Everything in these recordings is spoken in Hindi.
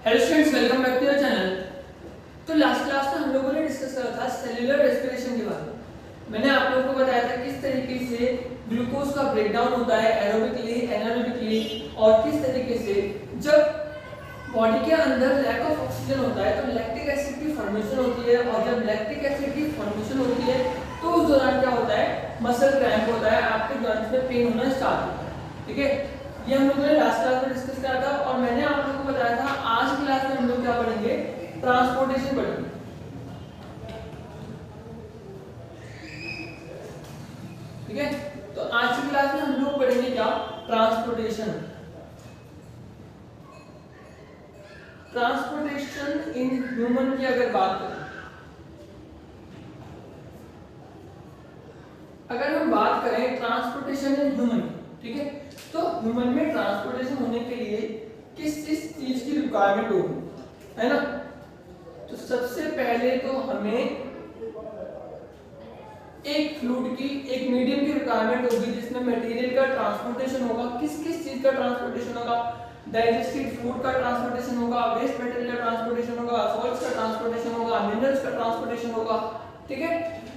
Hello students, welcome back to your channel. तो लास्ट क्लास में हम लोगों ने डिस्कस करा था सेल्यूलर रेस्पिरेशन के बारे में। मैंने आप लोगों को बताया था किस तरीके से ग्लूकोज का ब्रेकडाउन होता है एरोबिकली, एनारोबिकली, और किस तरीके से जब बॉडी के अंदर लैक ऑफ ऑक्सीजन होता है तो लैक्टिक एसिड की फॉर्मेशन होती है, और जब लैक्टिक एसिड की फॉर्मेशन होती है तो उस दौरान क्या होता है, मसल क्रैम्प होता है, आपके जॉइंट्स में पेन होना स्टार्ट होता है। ठीक है, ये हम लोगों ने लास्ट क्लास में डिस्कस करा था, और मैंने आप लोगों को बताया था आज की क्लास में हम लोग क्या पढ़ेंगे, ट्रांसपोर्टेशन पढ़ेंगे। ठीक है, तो आज की क्लास में हम लोग पढ़ेंगे क्या, ट्रांसपोर्टेशन। ट्रांसपोर्टेशन इन ह्यूमन की अगर बात करें, अगर हम बात करें ट्रांसपोर्टेशन इन ह्यूमन, ठीक है, तो ह्यूमन में ट्रांसपोर्टेशन होने के लिए किस चीज की रिक्वायरमेंट होगी, है ना। तो सबसे पहले तो हमें एक फ्लूइड की, एक मीडियम की रिक्वायरमेंट होगी जिसमें मटेरियल का ट्रांसपोर्टेशन होगा। किस किस चीज का ट्रांसपोर्टेशन होगा, डाइजेस्टिव फूड का ट्रांसपोर्टेशन होगा, वेस्ट मटेरियल का ट्रांसपोर्टेशन होगा, सॉल्ट्स का ट्रांसपोर्टेशन होगा, मिनरल्स का ट्रांसपोर्टेशन होगा। ठीक है,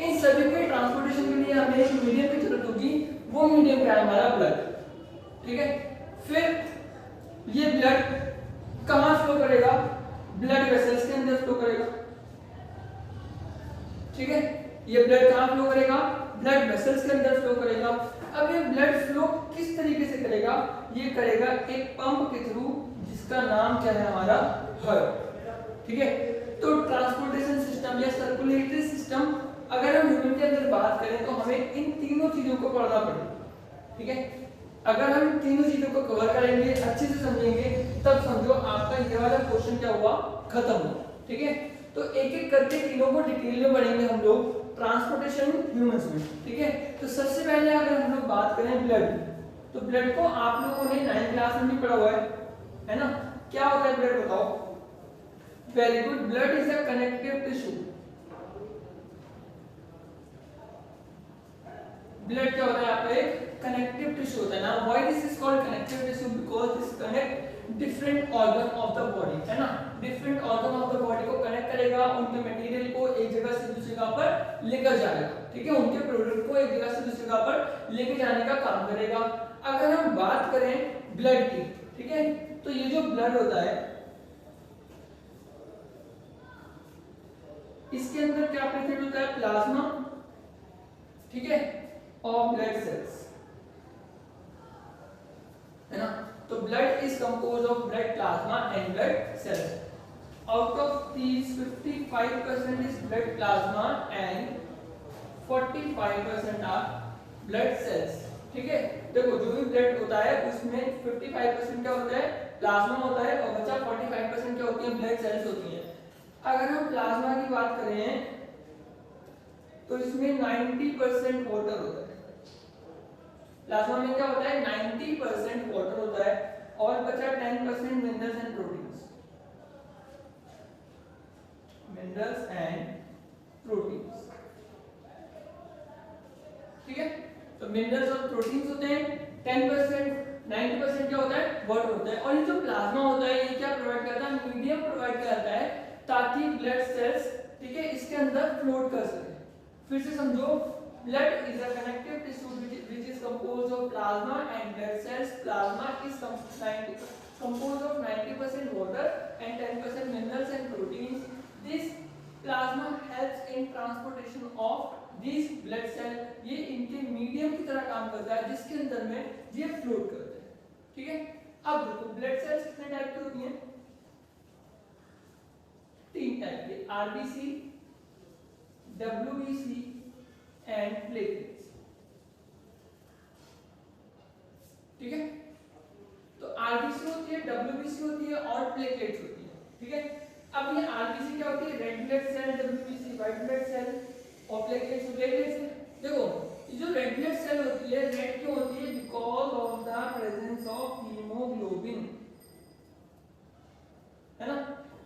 इन सभी के ट्रांसपोर्टेशन के लिए हमें एक मीडियम की जरूरत होगी। वो मीडियम क्या है, हमारा ब्लड। ठीक है, फिर ये ब्लड कहां फ्लो करेगा, ब्लड वेसल्स के अंदर फ्लो करेगा। ठीक है, ये ब्लड कहां फ्लो करेगा, ब्लड वेसल्स के अंदर फ्लो करेगा। अब ये ब्लड फ्लो किस तरीके से करेगा, ये करेगा एक पंप के थ्रू जिसका नाम क्या है, हमारा हार्ट। ठीक है, तो ट्रांसपोर्टेशन सिस्टम या सर्कुलेटरी सिस्टम अगर हम ह्यूमन के अंदर बात करें तो हमें इन तीनों चीजों को पढ़ना पड़ेगा। ठीक है, अगर हम इन तीनों चीजों को कवर करेंगे, अच्छे से समझेंगे, तब समझो आपका ये वाला क्वेश्चन क्या हुआ, खत्म हुआ। ठीक है, तो एक एक करके तीनों को डिटेल में पढ़ेंगे हम लोग ट्रांसपोर्टेशन ह्यूमंस में। ठीक है, तो सबसे पहले अगर हम लोग बात करें ब्लड, तो ब्लड को आप लोगों ने 9th क्लास में भी पढ़ा हुआ है ना। क्या होता है ब्लड, बताओ। Very good, blood is a connective tissue. Blood क्या होता है, आपका एक कनेक्टिव टिश्यू होता है ना। Why this is called connective tissue, because this connect different organ of the body, है ना। Different organ of the body को कनेक्ट करेगा, उनके मटेरियल को एक जगह से दूसरी जगह पर लेकर जाएगा। ठीक है, उनके प्रोडक्ट को एक जगह से दूसरी जगह पर लेके जाने का काम करेगा। अगर हम बात करें ब्लड की, ठीक है, तो ये जो ब्लड होता है इसके अंदर क्या प्रेजेंट होता है, प्लाज्मा। ठीक है, और ब्लड सेल्स, है ना। तो blood is compose of blood plasma and blood cells. Out of these 55% is blood plasma and 45% are blood cells। ठीक है, देखो जो भी ब्लड होता है उसमें 55% क्या होता है, प्लाज्मा होता है, और बचा 45% क्या होती है, ब्लड सेल्स होती है। अगर हम प्लाज्मा की बात करें तो इसमें 90% वाटर होता है। प्लाज्मा में क्या होता है, 90% वाटर होता है, और बचा 10% minerals and proteins. Minerals and proteins, ठीक है, तो मिनरल्स और प्रोटीन्स होते हैं 10%, 90% क्या होता है, वाटर होता है। और ये जो प्लाज्मा होता है ये क्या प्रोवाइड करता है, मीडियम प्रोवाइड करता है ताकि ब्लड सेल्स, ठीक है, इसके अंदर फ्लोट कर सके। फिर से समझो, blood is a connective tissue which is composed of plasma and blood cells. Plasma is composed of 90% water and 10% minerals and proteins. This plasma helps in transportation of these blood cells. ये इनके मीडियम की तरह काम करता है जिसके अंदर में ये फ्लोट करते हैं। ठीक है, अब देखो ब्लड सेल्स कितने टाइप की होती हैं, 3 टाइप की, आरबीसी, डब्ल्यूबीसी एंड प्लेटलेट्स। ठीक है, तो आरबीसी होती है, डब्ल्यूबीसी होती है और प्लेटलेट्स होती है। ठीक है, अब ये आरबीसी क्या होती है, red blood cell, WBC white blood cell, और प्लेटलेट्स। देखो ये जो रेड ब्लड सेल होती है, रेड क्यों होती है, because of the presence of haemoglobin, है ना।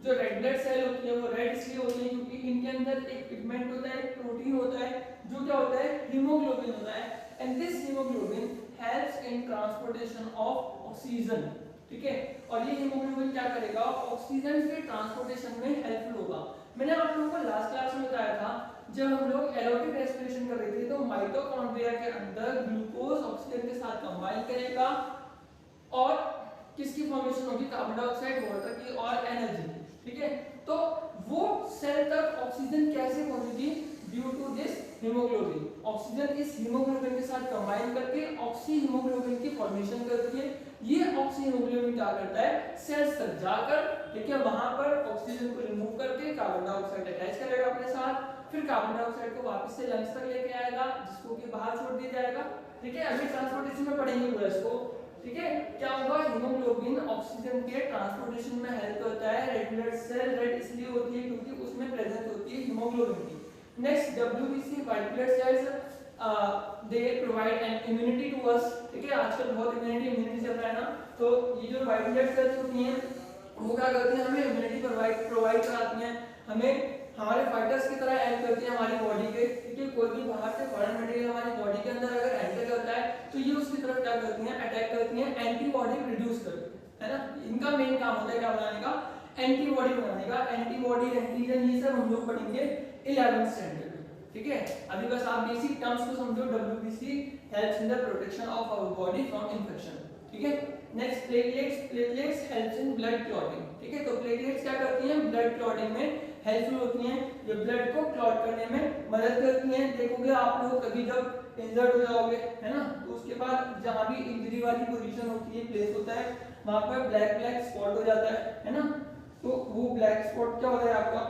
जो रेड ब्लड सेल होती है वो रेड इसलिए होती है क्योंकि इनके अंदर एक पिगमेंट होता है, एक प्रोटीन होता है, जो क्या होता है, हीमोग्लोबिन होता है। And this haemoglobin helps in transportation of oxygen. ठीक है, और ये हीमोग्लोबिन क्या करेगा, ऑक्सीजन के ट्रांसपोर्टेशन में हेल्पफुल होगा। मैंने आप लोगों को लास्ट क्लास में बताया था जब हम लोग एरोबिक रेस्पिरेशन कर रहे थे तो माइटोकॉन्ड्रिया के अंदर ग्लूकोज ऑक्सीजन के साथ कंबाइन करेगा और किसकी फॉर्मेशन होगी, कार्बन डाइऑक्साइड, वाटर की और एनर्जी की, ठीक है। तो वो सेल तक ऑक्सीजन कैसे पहुंचेगी, due to this haemoglobin. Oxygen इस हीमोग्लोबिन के साथ कंबाइन करके ऑक्सी हीमोग्लोबिन की फॉर्मेशन करती है। ये ऑक्सी हीमोग्लोबिन क्या करता है, सेल्स तक जाकर, ठीक है, वहां पर ऑक्सीजन को रिमूव करके कार्बन डाइऑक्साइड अटैच करेगा अपने साथ, फिर कार्बन डाइऑक्साइड को वापस से लंग्स तक लेके आएगा जिसको कि बाहर छोड़ दिया जाएगा, ठीक है। अभी ट्रांसपोर्टेशन में पढ़ेंगे पूरा इसको, ठीक है। क्या होगा, हीमोग्लोबिन ऑक्सीजन के ट्रांसपोर्टेशन में हेल्प करता है। रेड ब्लड सेल रेड इसलिए होती है क्योंकि उसमें प्रेजेंट होती है हीमोग्लोबिन की। Next WBC white blood cells, they provide an immunity to us, ठीक है। आजकल बहुत इम्यूनिटी चल रहा है ना, तो ये जो व्हाइट ब्लड सेल्स होती हैं वो क्या करती हैं, हमें इम्यूनिटी प्रोवाइड कराती हैं, हमें हमारे फाइटर्स की तरह हेल्प करती है हमारी बॉडी के, ठीक है। कोई भी बाहर से फॉरेन मटेरियल हमारी बॉडी के अंदर अगर एंटर करता है तो ये उसकी तरफ क्या करती हैं, अटैक करती हैं, एंटीबॉडी प्रोड्यूस करती है ना। इनका मेन काम होता है क्या बनाने का, एंटीबॉडी बनाने का। एंटीबॉडी एंटीजन ये सब हम लोग पढ़ेंगे 11th स्टैंडर्ड में, ठीक है। अभी बस आप बेसिक टर्म्स को समझो। WBC helps in the protection of our body from infection, ठीक है। Next platelets helps in blood clotting, ठीक है। तो प्लेटलेट्स क्या करती हैं, ब्लड क्लॉटिंग में हेल्पफुल होती हैं, जो ब्लड को क्लॉट करने में मदद करती हैं। देखोगे आप लोग कभी जब इंजर्ड हो जाओगे, है ना, तो उसके बाद जहां भी इंजरी वाली पोजीशन होती है, प्लेस होता है, वहां पर ब्लैक स्पॉट हो जाता है ना। तो वो ब्लैक स्पॉट क्या होता है, आपका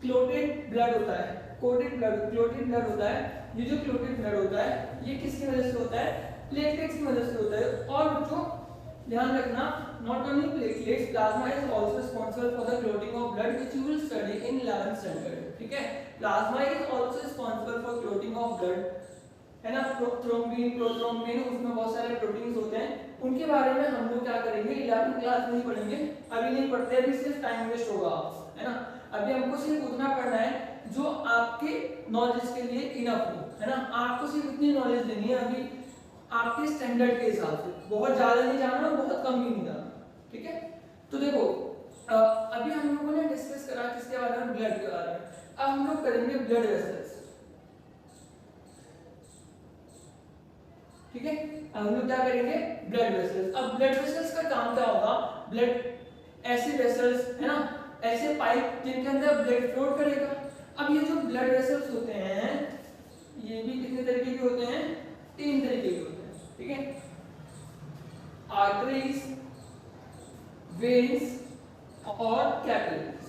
क्लोटेड ब्लड होता है, क्लोटेड ब्लड होता है। ये जो क्लोटेड ब्लड होता है ये किसकी वजह से होता है, प्लेटलेट्स की वजह से होता है। और बच्चों ध्यान रखना, not only platelets, plasma is also responsible for the clotting of blood, which you will study in 11th standard, ठीक है। plasma is also responsible for clotting of blood, है ना। थ्रोम्बिन, प्रोथ्रोम्बिन, उसमें बहुत सारे प्रोटीन्स होते हैं, उनके बारे में हम लोग क्या करेंगे 11th क्लास में ही पढ़ेंगे, अभी नहीं पढ़ते, अभी सिर्फ टाइम वेस्ट होगा, है ना। अभी हमको सिर्फ उतना पढ़ना है जो आपके नॉलेज के लिए इनफ हो, है ना। आपको सिर्फ इतनी नॉलेज देनी है अभी आपके स्टैंडर्ड के हिसाब से, बहुत ज्यादा नहीं जाना और बहुत कम भी नहीं जाना, ठीक है। तो देखो अभी हम लोगों ने डिस्कस करा किसके बारे में, ब्लड के बारे में। अब हम लोग करेंगे ब्लड वेसल्स, ठीक है। अब हम लोग क्या करेंगे, ब्लड वेसल्स। अब ब्लड वेसल्स का काम क्या होगा, ब्लड ऐसे वेसल्स, है ना, ऐसे पाइप जिनके अंदर ब्लड फ्लो करेगा। अब ये जो ब्लड वेसल्स होते हैं ये भी कितने तरीके के होते हैं, 3 तरीके के होते हैं, ठीक है। आर्टरीज, वेन्स और कैपिलरीज,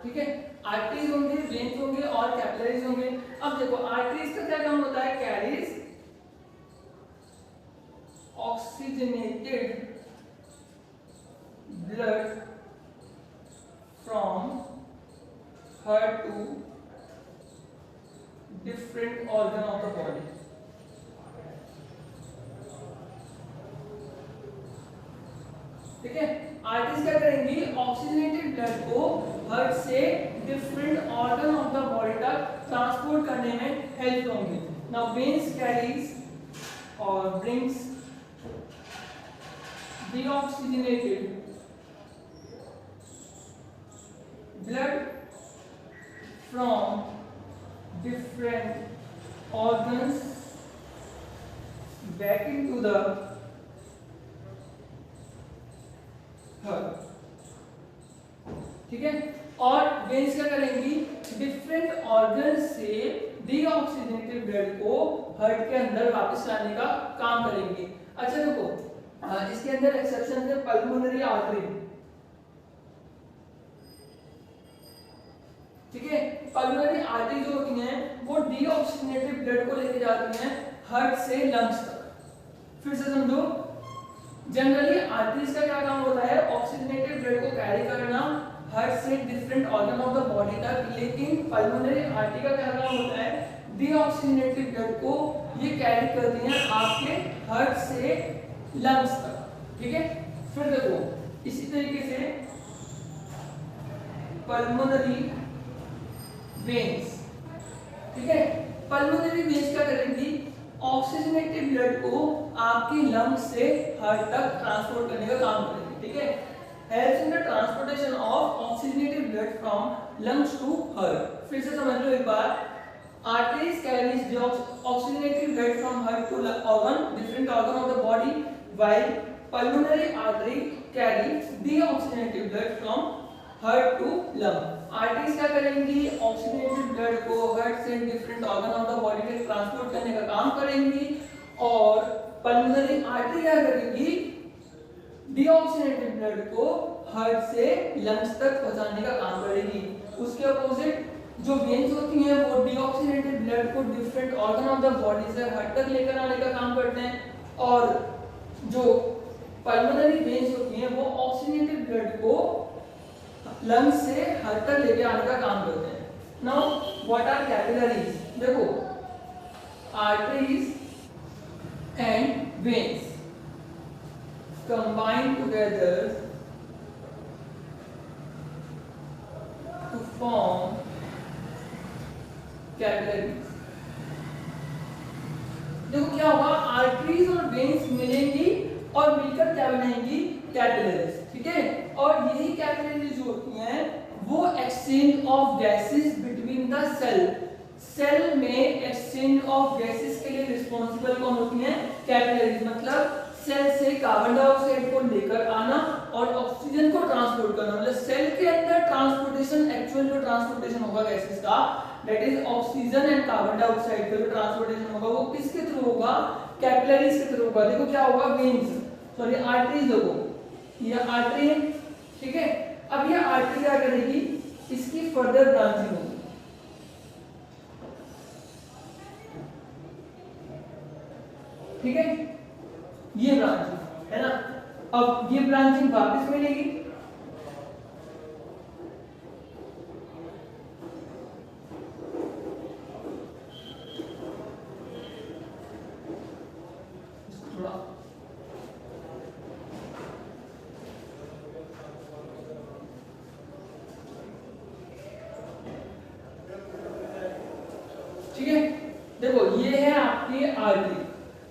ठीक है। आर्टरीज होंगे, वेन्स होंगे और कैपिलरीज होंगे। अब देखो आर्टरीज का क्या काम होता है, carries oxygenated blood from heart to different organ of the body, ठीक है। आर्टरीज क्या करेंगी, ऑक्सीजनेटेड ब्लड को हार्ट से different organ of the body तक ट्रांसपोर्ट करने में हेल्प होंगी। नाउ वेन्स कैरीज और brings deoxygenated blood from different organs back into the heart, ठीक है। और वेन्स क्या करेंगी, डिफरेंट ऑर्गन से डीऑक्सीजनेटेड ब्लड को हार्ट के अंदर वापस लाने का काम करेंगे। अच्छा देखो इसके अंदर एक्सेप्शन है पल्मोनरी आर्टरी, ठीक है। पल्मोनरी आर्टरी जो होती हैं वो डीऑक्सीजनेटेड ब्लड को लेके जाती हैं हार्ट से लंग्स तक। फिर से समझो, जनरली आर्टरीज का क्या काम होता है, ऑक्सीजनेटेड ब्लड को कैरी करना हार्ट से different organ of the body तक, लेकिन पल्मोनरी आर्टरी का क्या काम होता है, डीऑक्सीजनेटेड ब्लड को ये कैरी करती हैं आपके हार्ट से लंग्स तक, ठीक है। फिर देखो इसी तरीके से पल्मोनरी वेन्स, ठीक है। पल्मोनरी वेन्स क्या करेंगी, ऑक्सीजनेटेड ब्लड को आपकी लंग्स से हार्ट तक ट्रांसपोर्ट करने का काम करेंगे, ठीक है। Helps in the transportation of oxygenated blood from lungs to heart. फिर से समझ लो एक बार, arteries carries the oxygenated blood from heart to organ, different organ of the body, while pulmonary artery carry deoxygenated blood from heart to lung। arteries क्या करेंगी, ऑक्सीजनेटेड ब्लड को हार्ट से different organ of the body में ट्रांसपोर्ट करने का काम करेंगी, और पल्मोनरी आर्टरी क्या करेगी, डीऑक्सीजनेटेड ब्लड को हार्ट से लंग्स तक पहुंचाने का काम करेगी। उसके अपोजिट जो वेन्स होती हैं वो डीऑक्सीजनेटेड ब्लड को different organ of the body से हार्ट तक लेकर आने का काम करते हैं, और जो पल्मोनरी वेन्स होती हैं वो ऑक्सीजनेटेड ब्लड को लंग्स से हार्ट तक लेकर आने का काम करते हैं। नाउ व्हाट आर कैपिलरीज, देखो arteries and veins combine together to form capillaries. देखो क्या होगा, आर्टरीज और वेन्स मिलेंगी और मिलकर क्या बनाएंगी, कैपिलरीज, ठीक है। और यही कैपिलरीज जो होती हैं वो exchange of gases between the cell में एक्सचेंज ऑफ गैसेस के लिए रिस्पॉन्सिबल कौन होती हैं, कैपिलरीज। मतलब सेल से कार्बन डाइऑक्साइड को लेकर आना और ऑक्सीजन को ट्रांसपोर्ट करना, मतलब सेल के अंदर ट्रांसपोर्टेशन, एक्चुअल जो ट्रांसपोर्टेशन होगा गैसेस का, that is oxygen and carbon dioxide का जो ट्रांसपोर्टेशन होगा वो किसके थ्रू होगा, कैपिलरीज के थ्रू होगा। देखो क्या होगा, वेन्स, सॉरी आर्टरीज, देखो ये आर्टरी है, ठीक है। अब ये आर्टरी क्या करेगी, इसकी फर्दर ब्रांचिंग होगी, ठीक है, ये ब्रांचिंग है ना। अब ये ब्रांचिंग वापस मिलेगी, ठीक है। देखो ये है आपकी आर्टरी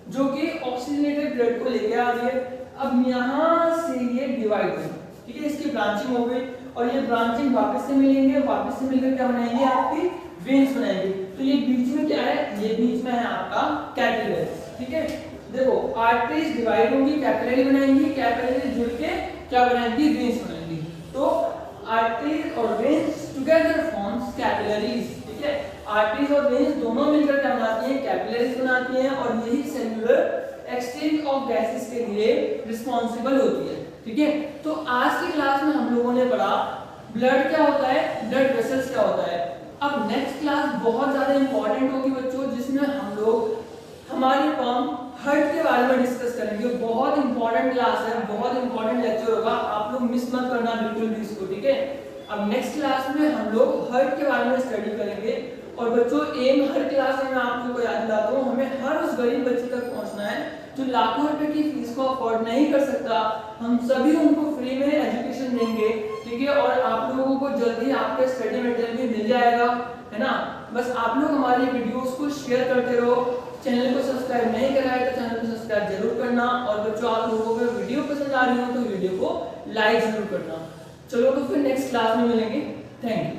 जो कि ऑक्सीजनेटेड ब्लड को लेके आ रही है। अब यहाँ से ये डिवाइड होगी, ठीक है, इसकी ब्रांचिंग हो गई और ये ब्रांचिंग वापस से मिलेंगे, वापस से मिलकर क्या बनाएंगे, आपकी वेन्स बनाएंगे। तो ये बीच में क्या है, ये बीच में है आपका कैपिलरीज, ठीक है। देखो आर्टरीज डिवाइड होंगी, कैपिलरी बनाएंगी, कैपिलरी जुड़ के क्या बनाएंगी, वेन्स बनाएंगी। तो आर्टरीज और वेन्स टुगेदर फॉर्म्स कैपिलरीज, ठीक है। आर्टरीज और वेन्स दोनों मिलकर क्या बनाती हैं, कैपिलरीज बनाती हैं, और यही सेल्यूलर एक्सचेंज ऑफ गैसेस के लिए रिस्पॉन्सिबल होती है, ठीक है। तो आज की क्लास में हम लोगों ने पढ़ा ब्लड क्या होता है, ब्लड वेसल्स क्या होता है। अब नेक्स्ट क्लास बहुत ज्यादा इंपॉर्टेंट होगी बच्चों, जिसमें हम लोग हमारी पंप हार्ट के बारे में डिस्कस करेंगे। बहुत इंपॉर्टेंट क्लास है, बहुत इंपॉर्टेंट लेक्चर होगा, आप लोग मिस मत करना बिल्कुल भी इसको, ठीक है। अब नेक्स्ट क्लास में हम लोग हार्ट के बारे में स्टडी करेंगे। और बच्चों एम हर क्लास में मैं आप लोगों को याद दिलाता हूँ, हमें हर उस गरीब बच्चे तक पहुँचना है जो लाखों रुपए की फीस को अफोर्ड नहीं कर सकता। हम सभी उनको फ्री में एजुकेशन देंगे, ठीक है। और आप लोगों को जल्दी आपके स्टडी मटेरियल भी मिल जाएगा, है ना। बस आप लोग हमारी वीडियोस को शेयर करते रहो। चैनल को सब्सक्राइब नहीं करा है तो चैनल को सब्सक्राइब जरूर करना। और बच्चों आप लोगों को वीडियो पसंद आ रही हो तो वीडियो को लाइक जरूर करना। चलो तो फिर नेक्स्ट क्लास में मिलेंगे। Thank you.